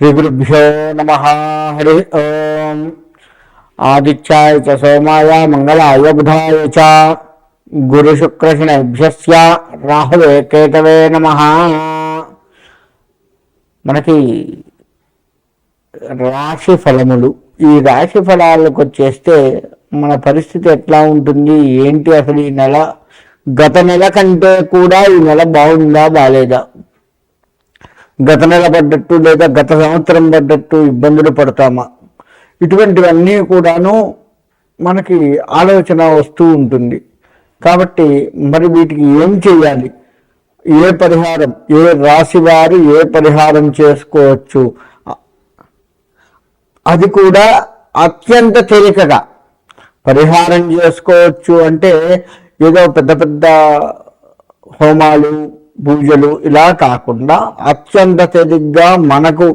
శ్రీగురుభ్యో నమ. హరి ఓం. ఆదిత్యాయ చ సోమాయ మంగళాయ బుధాయ చ గురుశుక్రశనిభ్యస్య రాహువే కేతవే నమ. మనకి రాశి ఫలములు, ఈ రాశి ఫలాలకు వచ్చేస్తే మన పరిస్థితి ఎట్లా ఉంటుంది ఏంటి, అసలు ఈ నెల గత నెల కంటే కూడా ఈ నెల బాగుందా బాలేదా, గత నెల పడ్డట్టు లేదా గత సంవత్సరం పడ్డట్టు ఇబ్బందులు పడతామా, ఇటువంటివన్నీ కూడాను మనకి ఆలోచన వస్తూ ఉంటుంది. కాబట్టి మరి వీటికి ఏం చేయాలి, ఏ పరిహారం, ఏ రాశి వారు ఏ పరిహారం చేసుకోవచ్చు, అది కూడా అత్యంత తేలికగా పరిహారం చేసుకోవచ్చు. అంటే ఏదో పెద్ద పెద్ద హోమాలు పూజలు ఇలా కాకుండా అత్యంత తేలిగ్గా మనకు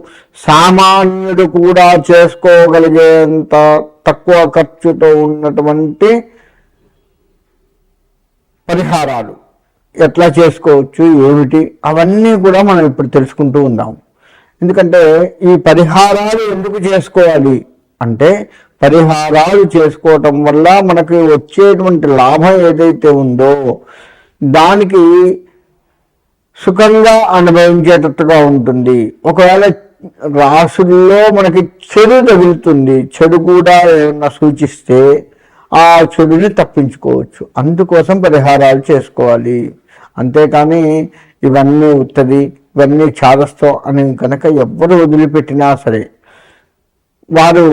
సామాన్యుడు కూడా చేసుకోగలిగేంత తక్కువ ఖర్చుతో ఉన్నటువంటి పరిహారాలు ఎట్లా చేసుకోవచ్చు, ఏమిటి, అవన్నీ కూడా మనం ఇప్పుడు తెలుసుకుంటూ ఉందాం. ఎందుకంటే ఈ పరిహారాలు ఎందుకు చేసుకోవాలి అంటే, పరిహారాలు చేసుకోవటం వల్ల మనకి వచ్చేటువంటి లాభం ఏదైతే ఉందో దానికి సుఖంగా అనుభవించేటట్టుగా ఉంటుంది. ఒకవేళ రాసుల్లో మనకి చెడు తగులుతుంది, చెడు కూడా ఏమన్నా సూచిస్తే ఆ చెడుని తప్పించుకోవచ్చు. అందుకోసం పరిహారాలు చేసుకోవాలి. అంతేకాని ఇవన్నీ ఉత్తది, ఇవన్నీ చాదస్తం అని కనుక ఎవ్వరు వదిలిపెట్టినా సరే వారు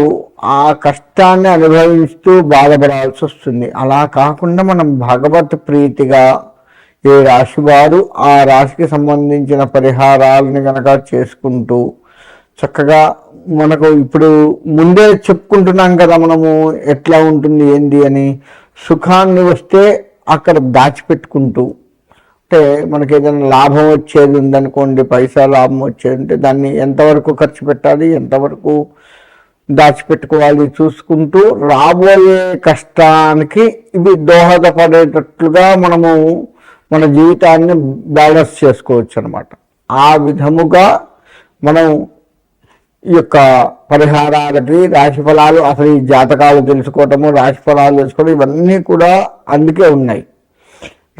ఆ కష్టాన్ని అనుభవిస్తూ బాధపడాల్సి వస్తుంది. అలా కాకుండా మనం భగవత్ ప్రీతిగా ఏ రాశి వారు ఆ రాశికి సంబంధించిన పరిహారాలని కనుక చేసుకుంటూ చక్కగా, మనకు ఇప్పుడు ముందే చెప్పుకుంటున్నాం కదా మనము ఎట్లా ఉంటుంది ఏంది అని, సుఖాన్ని వస్తే అక్కడ దాచిపెట్టుకుంటూ, అంటే మనకి ఏదైనా లాభం వచ్చేది ఉందనుకోండి, పైసా లాభం వచ్చేది ఉంటే దాన్ని ఎంతవరకు ఖర్చు పెట్టాలి, ఎంతవరకు దాచిపెట్టుకోవాలి చూసుకుంటూ రాబోయే కష్టానికి ఇవి దోహదపడేటట్లుగా మనము మన జీవితాన్ని బ్యాలెన్స్ చేసుకోవచ్చు అన్నమాట. ఆ విధముగా మనం ఈ యొక్క పరిహారాలకి, రాశి ఫలాలు, అసలు ఈ జాతకాలు తెలుసుకోవటము, రాశి ఫలాలు తెలుసుకోవడం, ఇవన్నీ కూడా అందుకే ఉన్నాయి.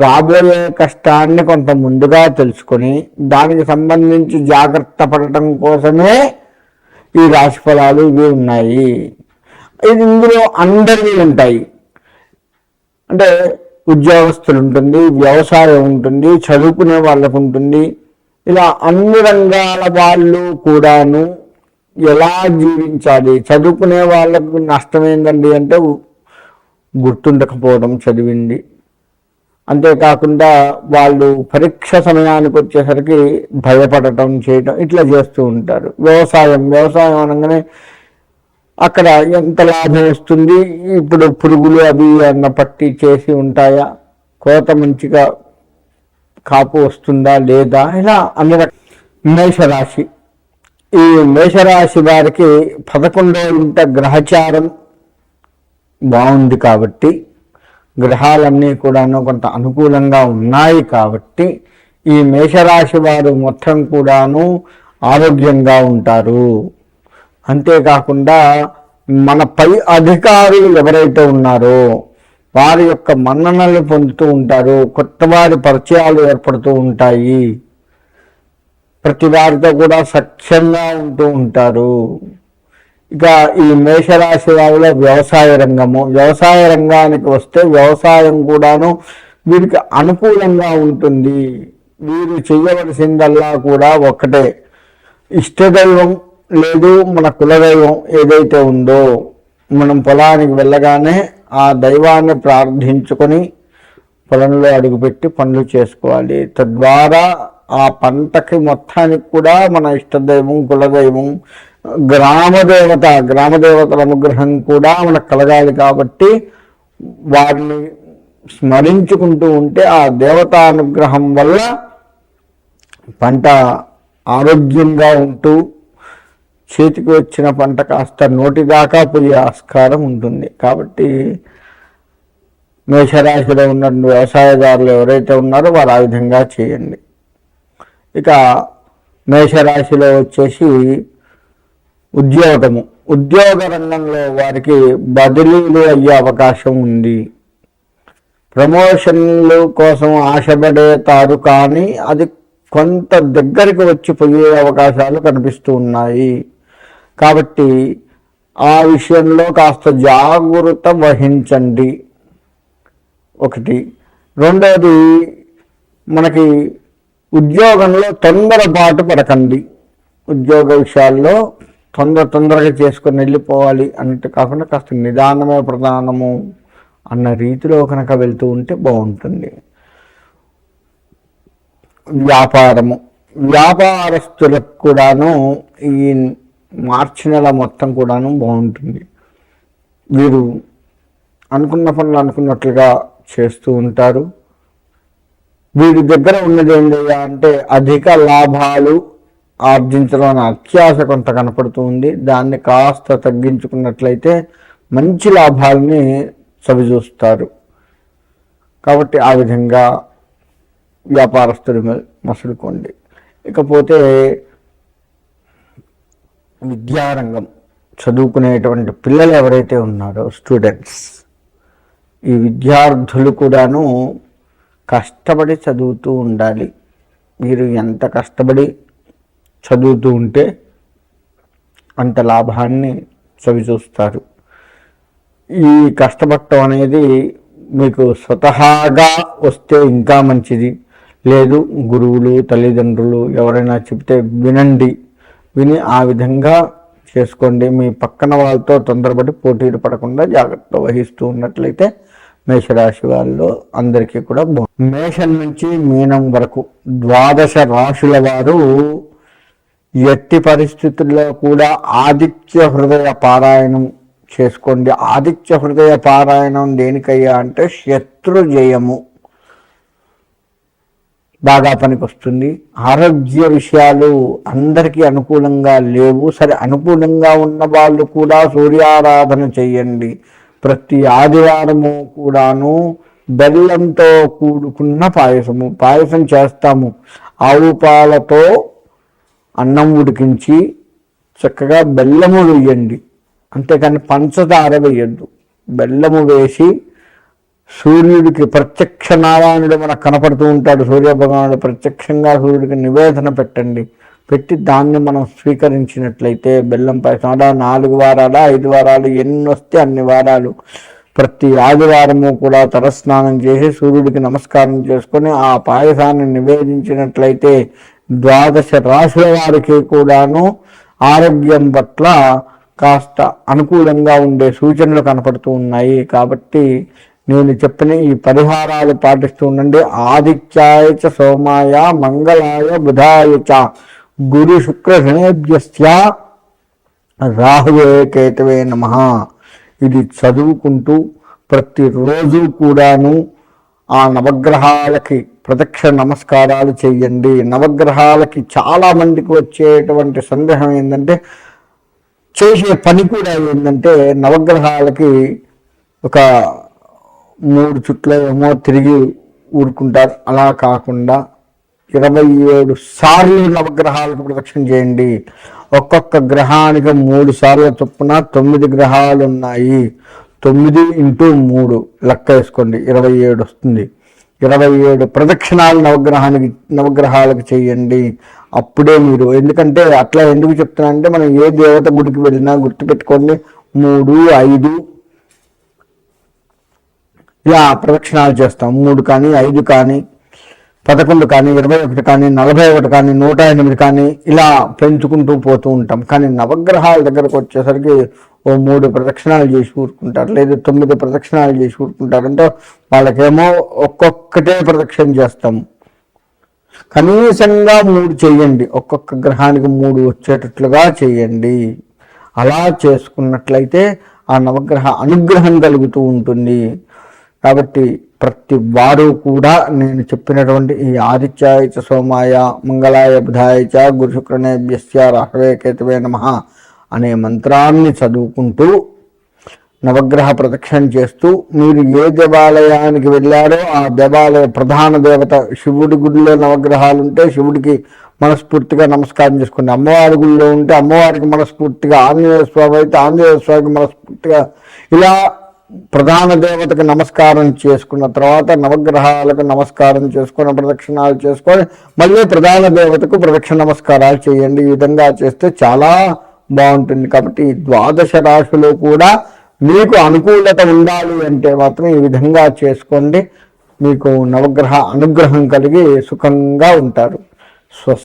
రాబోయే కష్టాన్ని కొంత ముందుగా తెలుసుకొని దానికి సంబంధించి జాగ్రత్త పడటం కోసమే ఈ రాశి ఫలాలు ఇవి ఉన్నాయి. ఇది ఇందులో అందరివి ఉంటాయి. అంటే ఉద్యోగస్తులు ఉంటుంది, వ్యవసాయం ఉంటుంది, చదువుకునే వాళ్ళకు ఉంటుంది. ఇలా అన్ని రంగాల వాళ్ళు కూడాను ఎలా జీవించాలి. చదువుకునే వాళ్ళకు నష్టం ఏంటండి అంటే గుర్తుండకపోవడం చదివింది. అంతేకాకుండా వాళ్ళు పరీక్ష సమయానికి వచ్చేసరికి భయపడటం చేయటం ఇట్లా చేస్తూ ఉంటారు. వ్యవసాయం అనగానే అక్కడ ఎంత లాభం వస్తుంది, ఇప్పుడు పురుగులు అవి అన్న పట్టి చేసి ఉంటాయా, కోత మంచిగా కాపు వస్తుందా లేదా, ఇలా అన్ని మేషరాశి. ఈ మేషరాశి వారికి 11వ ఇంట గ్రహచారం బాగుంది కాబట్టి, గ్రహాలన్నీ కూడాను కొంత అనుకూలంగా ఉన్నాయి కాబట్టి ఈ మేషరాశి వారు మొత్తం కూడాను ఆరోగ్యంగా ఉంటారు. అంతేకాకుండా మన పై అధికారులు ఎవరైతే ఉన్నారో వారి యొక్క మన్ననలు పొందుతూ ఉంటారు. కొత్త వారి పరిచయాలు ఏర్పడుతూ ఉంటాయి. ప్రతి వారితో కూడా సఖ్యంగా ఉంటూ ఉంటారు. ఇక ఈ మేషరాశి వారిలో వ్యవసాయ రంగానికి వస్తే వ్యవసాయం కూడాను వీరికి అనుకూలంగా ఉంటుంది. వీరు చేయవలసిందల్లా కూడా ఒక్కటే, ఇష్టదైవం లేదు మన కులదైవం ఏదైతే ఉందో మనం పొలానికి వెళ్ళగానే ఆ దైవాన్ని ప్రార్థించుకొని పొలంలో అడుగుపెట్టి పనులు చేసుకోవాలి. తద్వారా ఆ పంటకి మొత్తానికి కూడా మన ఇష్టదైవం, కులదైవం, గ్రామదేవతల అనుగ్రహం కూడా మనకు కలగాలి. కాబట్టి వారిని స్మరించుకుంటూ ఉంటే ఆ దేవతా అనుగ్రహం వల్ల పంట ఆరోగ్యంగా ఉంటూ చేతికి వచ్చిన పంట కాస్త నోటి దాకా పోయే ఆస్కారం ఉంటుంది. కాబట్టి మేషరాశిలో ఉన్న వ్యవసాయదారులు ఎవరైతే ఉన్నారో వారు ఆ విధంగా చేయండి. ఇక మేషరాశిలో వచ్చేసి ఉద్యోగ రంగంలో వారికి బదిలీలు అయ్యే అవకాశం ఉంది. ప్రమోషన్లు కోసం ఆశపడేతారు, కానీ అది కొంత దగ్గరికి వచ్చిపోయే అవకాశాలు కనిపిస్తూ ఉన్నాయి. కాబట్టి ఆ విషయంలో కాస్త జాగ్రత్త వహించండి. ఒకటి. రెండవది, మనకి ఉద్యోగంలో తొందరపాటు పడకండి. ఉద్యోగ విషయాల్లో తొందరగా చేసుకొని వెళ్ళిపోవాలి అన్నట్టు కాకుండా కాస్త నిదానమే ప్రధానము అన్న రీతిలో కనుక వెళ్తూ ఉంటే బాగుంటుంది. వ్యాపారస్తులకు కూడాను ఈ మార్చి నెల మొత్తం కూడాను బాగుంటుంది. వీరు అనుకున్న పనులు అనుకున్నట్లుగా చేస్తూ ఉంటారు. వీరి దగ్గర ఉన్నది ఏంటయ్యా అంటే అధిక లాభాలు ఆర్జించడం అనే అత్యాశ కొంత కనపడుతూ ఉంది. దాన్ని కాస్త తగ్గించుకున్నట్లయితే మంచి లాభాలని చవిచూస్తారు. కాబట్టి ఆ విధంగా వ్యాపారస్తులు మసులుకోండి. ఇకపోతే విద్యారంగం, చదువుకునేటువంటి పిల్లలు ఎవరైతే ఉన్నారో స్టూడెంట్స్, ఈ విద్యార్థులు కూడాను కష్టపడి చదువుతూ ఉండాలి. మీరు ఎంత కష్టపడి చదువుతూ ఉంటే అంత లాభాన్ని చవిచూస్తారు. ఈ కష్టపడటం అనేది మీకు స్వతహాగా వస్తే ఇంకా మంచిది. లేదు, గురువులు తల్లిదండ్రులు ఎవరైనా చెప్తే విని ఆ విధంగా చేసుకోండి. మీ పక్కన వాళ్ళతో తొందరపడి పోటీలు పడకుండా జాగ్రత్త వహిస్తూ ఉన్నట్లయితే మేషరాశి వాళ్ళు అందరికీ కూడా మేషం నుంచి మీనం వరకు 12 రాశుల వారు ఎట్టి పరిస్థితుల్లో కూడా ఆదిత్య హృదయ పారాయణం చేసుకోండి. ఆదిత్య హృదయ పారాయణం దేనికయ్యా అంటే శత్రు జయము బాగా పనికొస్తుంది. ఆరోగ్య విషయాలు అందరికీ అనుకూలంగా లేవు. సరే, అనుకూలంగా ఉన్న వాళ్ళు కూడా సూర్యారాధన చేయండి. ప్రతి ఆదివారము కూడాను బెల్లంతో కూడుకున్న పాయసం చేస్తాము. ఆవు పాలతో అన్నం ఉడికించి చక్కగా బెల్లము వేయండి. అంతేకాని పంచదార వేయద్దు. బెల్లము వేసి సూర్యుడికి ప్రత్యక్ష నారాయణుడు మనకు కనపడుతూ ఉంటాడు. సూర్యభగవానుడు ప్రత్యక్షంగా సూర్యుడికి నివేదన పెట్టి దాన్ని మనం స్వీకరించినట్లయితే బెల్లం పాయసం అలా 4 వారాలు 5 వారాలు ఎన్ని వస్తే అన్ని వారాలు ప్రతి ఆదివారము కూడా తలస్నానం చేసి సూర్యుడికి నమస్కారం చేసుకొని ఆ పాయసాన్ని నివేదించినట్లయితే 12 రాశుల వారికి కూడాను ఆరోగ్యం పట్ల కాస్త అనుకూలంగా ఉండే సూచనలు కనపడుతూ ఉన్నాయి. కాబట్టి నేను చెప్పిన ఈ పరిహారాలు పాటిస్తూ ఉండండి. ఆదిత్యాయ చ సోమాయ మంగళాయ బుధాయ చ గురు శుక్ర శనేభ్యస్య రాహువే కేతవే నమః. ఇది చదువుకుంటూ ప్రతిరోజు కూడాను ఆ నవగ్రహాలకి ప్రదక్షిణ నమస్కారాలు చేయండి. నవగ్రహాలకి చాలామందికి వచ్చేటువంటి సందేహం ఏంటంటే, చేసే పని కూడా ఏంటంటే నవగ్రహాలకి ఒక 3 చుట్ల ఏమో తిరిగి ఊరుకుంటారు. అలా కాకుండా 27 సార్లు నవగ్రహాలకు ప్రదక్షిణ చేయండి. ఒక్కొక్క గ్రహానికి 3 సార్ల చొప్పున 9 గ్రహాలు ఉన్నాయి. 9 × 3 లెక్క వేసుకోండి, 27 వస్తుంది. 27 ప్రదక్షిణాలు నవగ్రహాలకు చేయండి. అప్పుడే మీరు, ఎందుకంటే అట్లా ఎందుకు చెప్తున్నానంటే, మనం ఏ దేవత గుడికి వెళ్ళినా గుర్తుపెట్టుకోండి, 3, 5 ఇలా ప్రదక్షిణాలు చేస్తాం. 3 కానీ 5 కానీ 11 కానీ 21 కానీ 41 కానీ 108 కానీ ఇలా పెంచుకుంటూ పోతూ ఉంటాం. కానీ నవగ్రహాల దగ్గరకు వచ్చేసరికి ఓ 3 ప్రదక్షిణాలు చేసి ఊరుకుంటారు, లేదు 9 ప్రదక్షిణాలు చేసి ఊరుకుంటారు. అంటే వాళ్ళకేమో ఒక్కొక్కటే ప్రదక్షిణ చేస్తాము. కనీసంగా 3 చేయండి. ఒక్కొక్క గ్రహానికి 3 వచ్చేటట్లుగా చేయండి. అలా చేసుకున్నట్లయితే ఆ నవగ్రహ అనుగ్రహం కలుగుతూ ఉంటుంది. కాబట్టి ప్రతి వారు కూడా నేను చెప్పినటువంటి ఈ ఆదిత్యాయ చ సోమాయ మంగళాయ బుధాయ చ గురు శుక్రనేభ్యస్య రాహవే కేతవే నమః అనే మంత్రాన్ని చదువుకుంటూ నవగ్రహ ప్రదక్షిణ చేస్తూ మీరు ఏ దేవాలయానికి వెళ్ళారో ఆ దేవాలయ ప్రధాన దేవత, శివుడి గుడిలో నవగ్రహాలు ఉంటే శివుడికి మనస్ఫూర్తిగా నమస్కారం చేసుకోండి. అమ్మవారి గుళ్ళో ఉంటే అమ్మవారికి మనస్ఫూర్తిగా, ఆంజనేయ స్వామి అయితే ఆంజనేయ స్వామికి మనస్ఫూర్తిగా, ఇలా ప్రధాన దేవతకు నమస్కారం చేసుకున్న తర్వాత నవగ్రహాలకు నమస్కారం చేసుకొని ప్రదక్షిణాలు చేసుకొని మళ్ళీ ప్రధాన దేవతకు ప్రదక్షిణ నమస్కారాలు చేయండి. ఈ విధంగా చేస్తే చాలా బాగుంటుంది. కాబట్టి ఈ ద్వాదశ రాశులు కూడా మీకు అనుకూలత ఉండాలి అంటే మాత్రం ఈ విధంగా చేసుకోండి. మీకు నవగ్రహ అనుగ్రహం కలిగి సుఖంగా ఉంటారు. స్వస్తి.